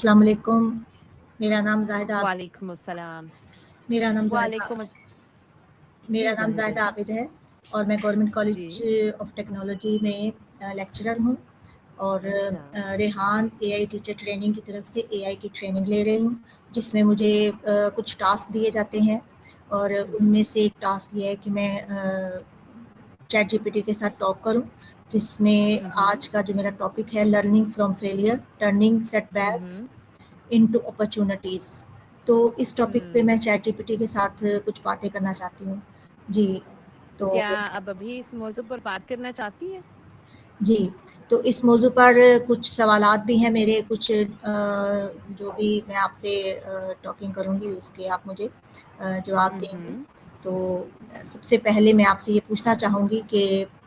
अस्सलाम वालेकुम। मेरा नाम ज़ाहिदा वालेकुम अस्सलाम। मेरा नाम ज़ाहिदा वालेकुम मेरा जी नाम ज़ाहिदा ज़ाहिदा जी। आबिद है और मैं गवर्नमेंट जी। कॉलेज ऑफ टेक्नोलॉजी में लेक्चरर हूँ और अच्छा। रेहान एआई टीचर ट्रेनिंग की तरफ से एआई की ट्रेनिंग ले रही हूँ, जिसमें मुझे कुछ टास्क दिए जाते हैं और उनमें से एक टास्क ये है कि मैं चैट जीपीटी के साथ टॉक करूँ, जिसमें आज का जो मेरा टॉपिक है learning from failure, turning setback into opportunities. तो इस टॉपिक पे मैं चैट जीपीटी के साथ कुछ बातें करना चाहती हूँ। जी, तो क्या अब अभी इस मौजू पर बात करना चाहती हैं? जी, तो इस मौजू पर कुछ सवालात भी हैं मेरे, कुछ जो भी मैं आपसे टॉकिंग करूँगी उसके आप मुझे जवाब देंगे। तो सबसे पहले मैं आपसे ये पूछना चाहूँगी कि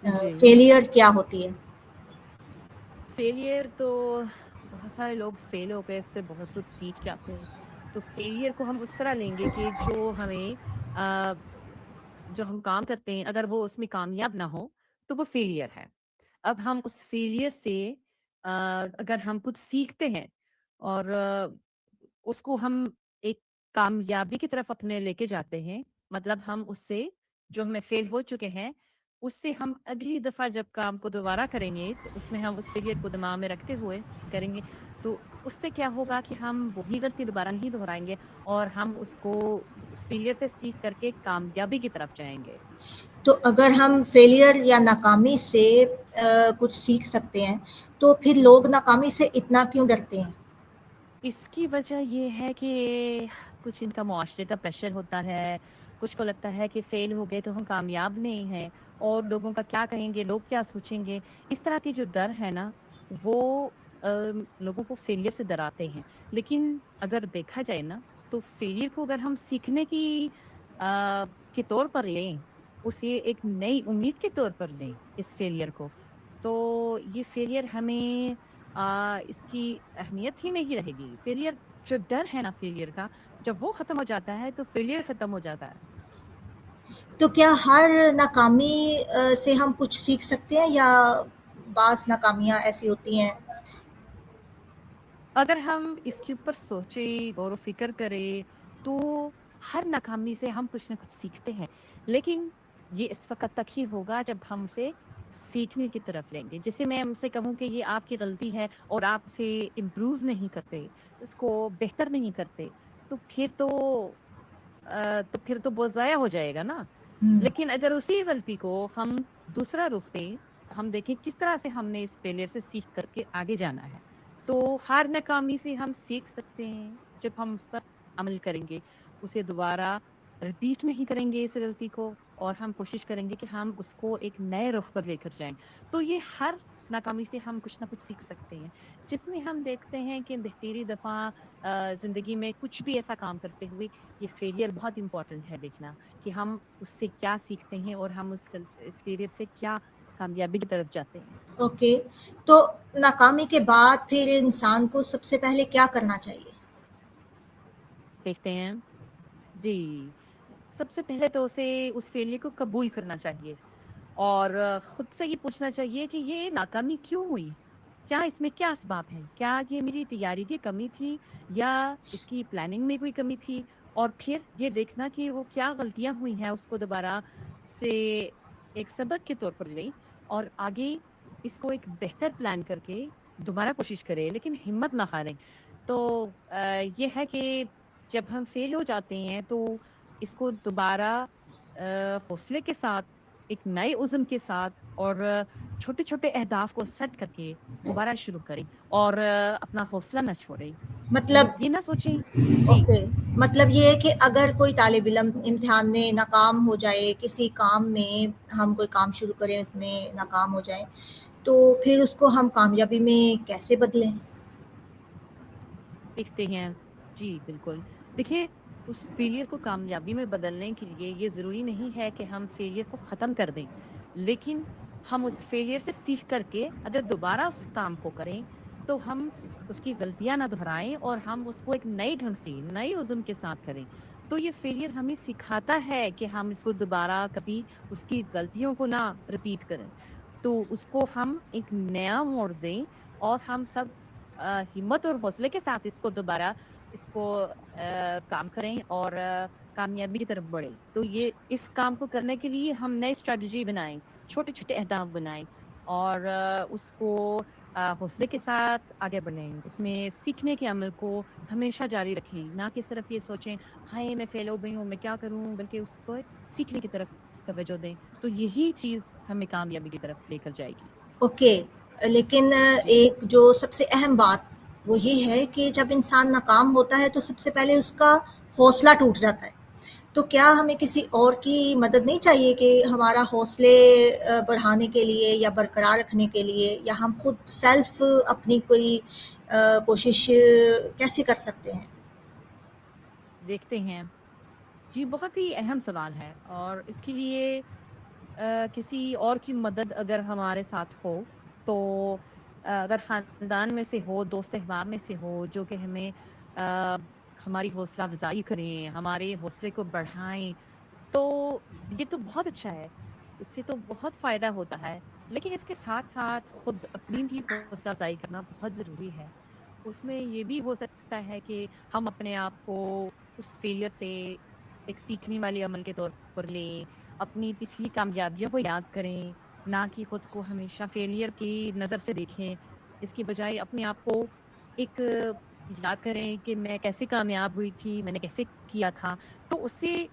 जी। फेलियर क्या होती है? फेलियर तो बहुत सारे लोग फेल हो गए, इससे बहुत कुछ सीख जाते हैं। तो फेलियर को हम उस तरह लेंगे कि जो हम काम करते हैं अगर वो उसमें कामयाब ना हो तो वो फेलियर है। अब हम उस फेलियर से अगर हम कुछ सीखते हैं और उसको हम एक कामयाबी की तरफ अपने लेके जाते हैं, मतलब हम उससे जो हमें फेल हो चुके हैं उससे हम अगली दफा जब काम को दोबारा करेंगे तो उसमें हम उस फेलियर को दिमाग में रखते हुए करेंगे। तो उससे क्या होगा कि हम वही गलती दोबारा नहीं दोहराएंगे और हम उसको उस फेलियर से सीख करके कामयाबी की तरफ जाएंगे। तो अगर हम फेलियर या नाकामी से कुछ सीख सकते हैं, तो फिर लोग नाकामी से इतना क्यों डरते हैं? इसकी वजह ये है कि कुछ इनका मुआशरे का प्रेशर होता है, कुछ को लगता है कि फेल हो गए तो हम कामयाब नहीं हैं और लोगों का क्या कहेंगे, लोग क्या सोचेंगे। इस तरह की जो डर है ना, वो लोगों को फेलियर से डराते हैं। लेकिन अगर देखा जाए ना, तो फेलियर को अगर हम सीखने के तौर पर लें, उसे एक नई उम्मीद के तौर पर लें इस फेलियर को, तो ये फेलियर हमें इसकी अहमियत ही नहीं रहेगी। फेलियर जो डर है ना फेलियर का, जब वो खत्म हो जाता है तो फेलियर खत्म हो जाता है। तो क्या हर नाकामी से हम कुछ सीख सकते हैं या बाज़ नाकामियाँ ऐसी होती हैं? अगर हम इसके ऊपर सोचें, गौर व फ़िक्र करें, तो हर नाकामी से हम कुछ ना कुछ सीखते हैं। लेकिन ये इस वक़्त तक ही होगा जब हम उसे सीखने की तरफ लेंगे। जैसे मैं उनसे कहूँ कि ये आपकी गलती है और आप उसे इम्प्रूव नहीं करते, उसको बेहतर नहीं करते, तो फिर तो वो ज़ाया हो जाएगा ना। हुँ। लेकिन अगर उसी गलती को हम दूसरा रुख दें, हम देखें किस तरह से हमने इस फेलियर से सीख करके आगे जाना है। तो हर नाकामी से हम सीख सकते हैं, जब हम उस पर अमल करेंगे, उसे दोबारा रिपीट नहीं करेंगे इस गलती को और हम कोशिश करेंगे कि हम उसको एक नए रुख पर लेकर जाएँ। तो ये हर नाकामी से हम कुछ ना कुछ सीख सकते हैं, जिसमें हम देखते हैं कि बेहतरी दफ़ा ज़िंदगी में कुछ भी ऐसा काम करते हुए ये फेलियर बहुत इम्पोर्टेंट है देखना कि हम उससे क्या सीखते हैं और हम इस फेलियर से क्या कामयाबी की तरफ जाते हैं। ओके, तो नाकामी के बाद फिर इंसान को सबसे पहले क्या करना चाहिए? देखते हैं। जी, सबसे पहले तो उसे उस फेलियर को कबूल करना चाहिए और खुद से ये पूछना चाहिए कि ये नाकामी क्यों हुई? क्या इसमें क्या असबाब हैं? क्या ये मेरी तैयारी की कमी थी या इसकी प्लानिंग में कोई कमी थी? और फिर ये देखना कि वो क्या गलतियाँ हुई हैं, उसको दोबारा से एक सबक के तौर पर लें और आगे इसको एक बेहतर प्लान करके दोबारा कोशिश करें, लेकिन हिम्मत ना हारें। तो ये है कि जब हम फेल हो जाते हैं तो इसको दोबारा हौसले के साथ, एक नए उज़्म के साथ और छोटे-छोटे अहदाफ को सेट करके दोबारा शुरू करें और अपना हौसला ना छोड़ें। मतलब ये ना सोचें। जी। ओके, मतलब ये है कि अगर कोई तालिब इल्म इम्तिहान में नाकाम हो जाए, किसी काम में हम कोई काम शुरू करें उसमें नाकाम हो जाएँ, तो फिर उसको हम कामयाबी में कैसे बदलें? देखते हैं। जी, बिल्कुल। देखिए, उस फेलियर को कामयाबी में बदलने के लिए ये ज़रूरी नहीं है कि हम फेलियर को ख़त्म कर दें। लेकिन हम उस फेलियर से सीख कर के अगर दोबारा उस काम को करें, तो हम उसकी गलतियाँ ना दोहराएँ और हम उसको एक नए ढंग से, नए उज़्म के साथ करें। तो ये फेलियर हमें सिखाता है कि हम इसको दोबारा कभी उसकी गलतियों को ना रिपीट करें। तो उसको हम एक नया मोड़ दें और हम सब हिम्मत और हौसले के साथ इसको काम करें और कामयाबी की तरफ बढ़े। तो ये इस काम को करने के लिए हम नई स्ट्रेटजी बनाएं, छोटे छोटे अहदाफ बनाएं और उसको हौसले के साथ आगे बढ़ें। उसमें सीखने के अमल को हमेशा जारी रखें, ना कि सिर्फ ये सोचें हाय मैं फेल हो गई हूँ मैं क्या करूँ, बल्कि उसको सीखने की तरफ तवज्जो दें। तो यही चीज़ हमें कामयाबी की तरफ लेकर जाएगी। ओके, लेकिन जी एक जो सबसे अहम बात वो ये है कि जब इंसान नाकाम होता है तो सबसे पहले उसका हौसला टूट जाता है। तो क्या हमें किसी और की मदद नहीं चाहिए कि हमारा हौसले बढ़ाने के लिए या बरकरार रखने के लिए, या हम खुद सेल्फ अपनी कोई कोशिश कैसे कर सकते हैं? देखते हैं। जी बहुत ही अहम सवाल है और इसके लिए किसी और की मदद अगर हमारे साथ हो तो अगर ख़ानदान में से हो, दोस्त अहबाब में से हो जो कि हमें अ, हमारी हौसला अफ़ज़ाई करें, हमारे हौसले को बढ़ाएँ, तो ये तो बहुत अच्छा है, उससे तो बहुत फ़ायदा होता है। लेकिन इसके साथ-साथ खुद अपनी भी हौसला अफ़ज़ाई करना बहुत ज़रूरी है। उसमें ये भी हो सकता है कि हम अपने आप को उस फेलियर से एक सीखने वाले अमल के तौर पर लें, अपनी पिछली कामयाबियों को याद करें, ना कि खुद को हमेशा फेलियर की नज़र से देखें। इसकी बजाय अपने आप को एक याद करें कि मैं कैसे कामयाब हुई थी, मैंने कैसे किया था। तो उससे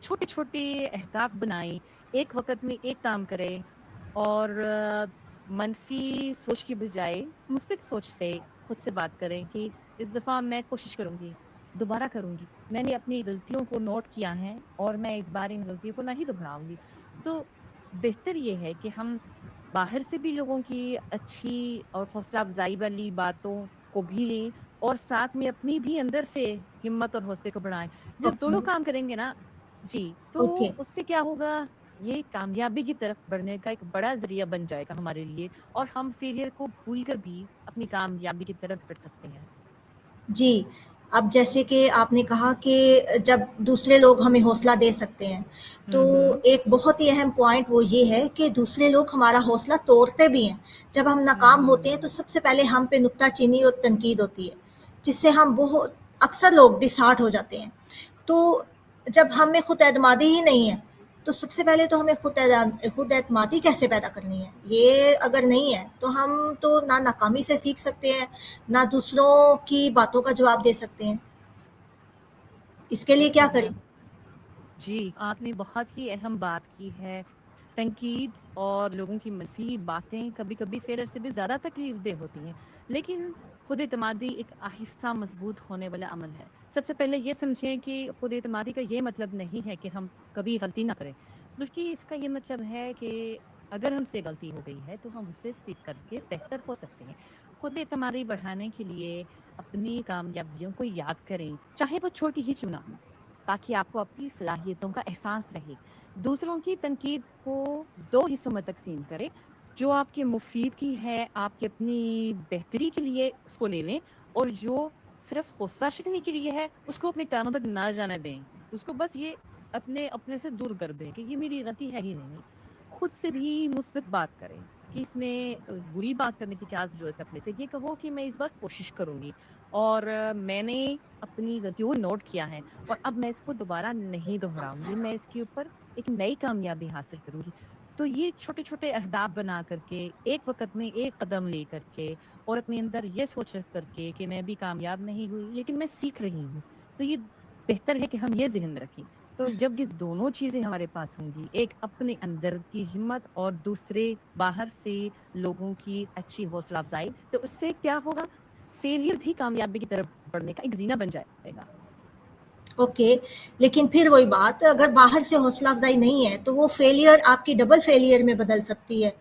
छोटे-छोटे अहदाफ बनाएँ, एक वक़्त में एक काम करें और मनफ़ी सोच की बजाय मुस्बित सोच से खुद से बात करें कि इस दफ़ा मैं कोशिश करूँगी, दोबारा करूँगी। मैंने अपनी गलतियों को नोट किया है और मैं इस बार इन गलतियों को नहीं दोहराऊँगी। तो बेहतर ये है कि हम बाहर से भी लोगों की अच्छी और हौसला अफ़ज़ाई वाली बातों को भी लें और साथ में अपनी भी अंदर से हिम्मत और हौसले को बढ़ाएँ। जब ओके, दोनों काम करेंगे ना जी, तो ओके। उससे क्या होगा, ये कामयाबी की तरफ बढ़ने का एक बड़ा ज़रिया बन जाएगा हमारे लिए और हम फेलियर को भूलकर भी अपनी कामयाबी की तरफ बढ़ सकते हैं। जी, अब जैसे कि आपने कहा कि जब दूसरे लोग हमें हौसला दे सकते हैं, हुँ, तो हुँ। एक बहुत ही अहम पॉइंट वो ये है कि दूसरे लोग हमारा हौसला तोड़ते भी हैं। जब हम नाकाम होते हैं, तो हुँ, सबसे पहले हम पे नुक्ताचीनी और तनकीद होती है, जिससे हम बहुत अक्सर लोग डिसहार्ट हो जाते हैं। तो जब हम में खुद एतमादी ही नहीं है, तो सबसे पहले तो हमें खुद एतमादी कैसे पैदा करनी है? ये अगर नहीं है, तो हम तो ना नाकामी से सीख सकते हैं, ना दूसरों की बातों का जवाब दे सकते हैं। इसके लिए देखते क्या करें? हैं। जी, आपने बहुत ही अहम बात की है। तनकीद और लोगों की मनफ़ी बातें कभी-कभी फेलियर से भी ज़्यादा तकलीफ़देह होती हैं। लेकिन खुद-एतमादी एक आहिस्ता मज़बूत होने वाला अमल है। सबसे पहले ये समझें कि खुद-एतमादी का ये मतलब नहीं है कि हम कभी गलती ना करें, बल्कि इसका ये मतलब है कि अगर हमसे गलती हो गई है, तो हम उससे सीख कर के बेहतर हो सकते हैं। खुद-एतमादी बढ़ाने के लिए अपनी कामयाबियों को याद करें, चाहे वो छोटी ही क्यों ना हो। ताकि आपको अपनी सलाहियतों का एहसास रहे। दूसरों की तनकीद को 2 हिस्सों में तक़सीम करें, जो आपके मुफ़ीद की है, आपकी अपनी बेहतरी के लिए उसको ले लें और जो सिर्फ़ हौसला शिकनी के लिए है, उसको अपने कानों तक ना जाने दें। उसको बस ये अपने से दूर कर दें कि ये मेरी गलती है ही नहीं। खुद से भी मुस्बित बात करें कि इसमें बुरी बात करने की क्या ज़रूरत है अपने से। ये कहो कि मैं इस बार कोशिश करूँगी और मैंने अपनी गलतियों को नोट किया है और अब मैं इसको दोबारा नहीं दोहराऊँगी, मैं इसके ऊपर एक नई कामयाबी हासिल करूँगी। तो ये छोटे-छोटे अहदाफ बना करके, एक वक़्त में एक कदम ले करके और अपने अंदर ये सोच रख करके कि मैं अभी कामयाब नहीं हुई, लेकिन मैं सीख रही हूँ। तो ये बेहतर है कि हम ये ज़हन में रखें। तो जब ये दोनों चीज़ें हमारे पास होंगी, एक अपने अंदर की हिम्मत और दूसरे बाहर से लोगों की अच्छी हौसला अफ़ज़ाई, तो उससे क्या होगा, फेलियर भी कामयाबी की तरफ बढ़ने का एक ज़ीना बन जाएगा। ओके, लेकिन फिर वही बात, अगर बाहर से हौसला अफ़ज़ाई नहीं है, तो वो फेलियर आपकी डबल फेलियर में बदल सकती है।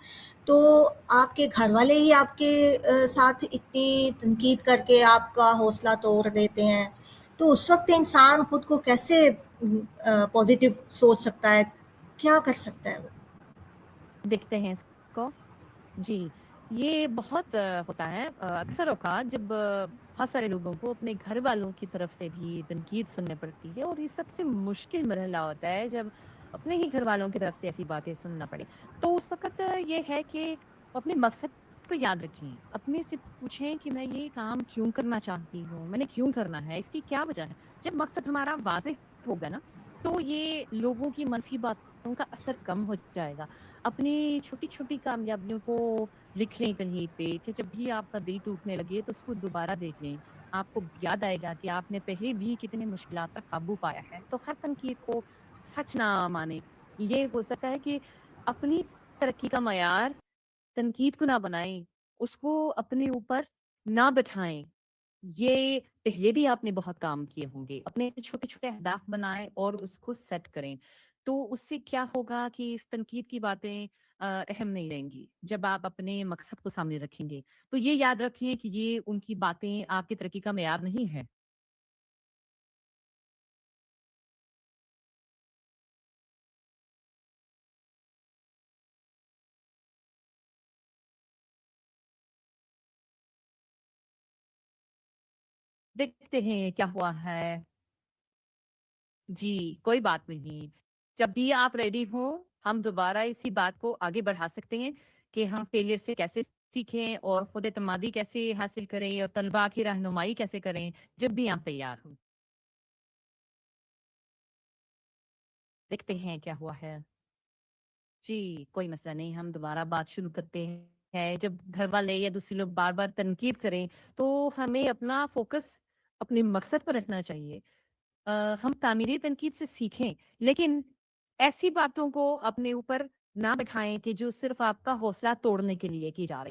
तो आपके घरवाले ही आपके साथ इतनी तनकीद करके आपका हौसला तोड़ देते हैं, तो उस वक़्त इंसान खुद को कैसे पॉज़िटिव सोच सकता है? क्या कर सकता है वो? देखते हैं इसको। जी, ये बहुत होता है अक्सर औक़ात जब बहुत सारे लोगों को अपने घर वालों की तरफ से भी तनकीद सुननी पड़ती है और ये सबसे मुश्किल मरहला होता है जब अपने ही घर वालों की तरफ से ऐसी बातें सुनना पड़े। तो उस वक़्त ये है कि अपने मकसद تو یاد رکھیں، اپنے سے پوچھیں کہ میں یہ کام کیوں کرنا چاہتی ہوں، میں نے کیوں کرنا ہے، اس کی کیا وجہ ہے۔ جب مقصد ہمارا واضح ہوگا نا، تو یہ لوگوں کی منفی باتوں کا اثر کم ہو جائے گا۔ اپنی چھوٹی چھوٹی کامیابیوں کو لکھ لیں کہیں پہ، کہ جب بھی آپ کا دل ٹوٹنے لگے تو اس کو دوبارہ دیکھ لیں، آپ کو یاد آئے گا کہ آپ نے پہلے بھی کتنے مشکلات پر قابو پایا ہے۔ تو ہر تنقید کو سچ نہ مانیں۔ یہ ہو سکتا ہے کہ اپنی ترقی کا معیار تنقید کو نہ بنائیں، اس کو اپنے اوپر نہ بٹھائیں۔ یہ پہلے بھی آپ نے بہت کام کیے ہوں گے، اپنے چھوٹے چھوٹے اہداف بنائیں اور اس کو سیٹ کریں۔ تو اس سے کیا ہوگا کہ اس تنقید کی باتیں اہم نہیں رہیں گی جب آپ اپنے مقصد کو سامنے رکھیں گے۔ تو یہ یاد رکھیں کہ یہ ان کی باتیں آپ کی ترقی کا معیار نہیں ہے۔ دیکھتے ہیں کیا ہوا ہے۔ جی، کوئی بات نہیں۔ جب بھی آپ ریڈی ہوں، ہم دوبارہ اسی بات کو آگے بڑھا سکتے ہیں کہ ہم فیلئر سے کیسے سیکھیں اور خود اعتمادی کیسے حاصل کریں اور طلباء کی رہنمائی کیسے کریں، جب بھی آپ تیار ہوں۔ دیکھتے ہیں کیا ہوا ہے۔ جی، کوئی مسئلہ نہیں، ہم دوبارہ بات شروع کرتے ہیں۔ جب گھر والے یا دوسرے لوگ بار بار تنقید کریں، تو ہمیں اپنا فوکس اپنے مقصد پر رکھنا چاہیے۔ ہم تعمیری تنقید سے سیکھیں، لیکن ایسی باتوں کو اپنے اوپر نہ بٹھائیں کہ جو صرف آپ کا حوصلہ توڑنے کے لیے کی جا رہی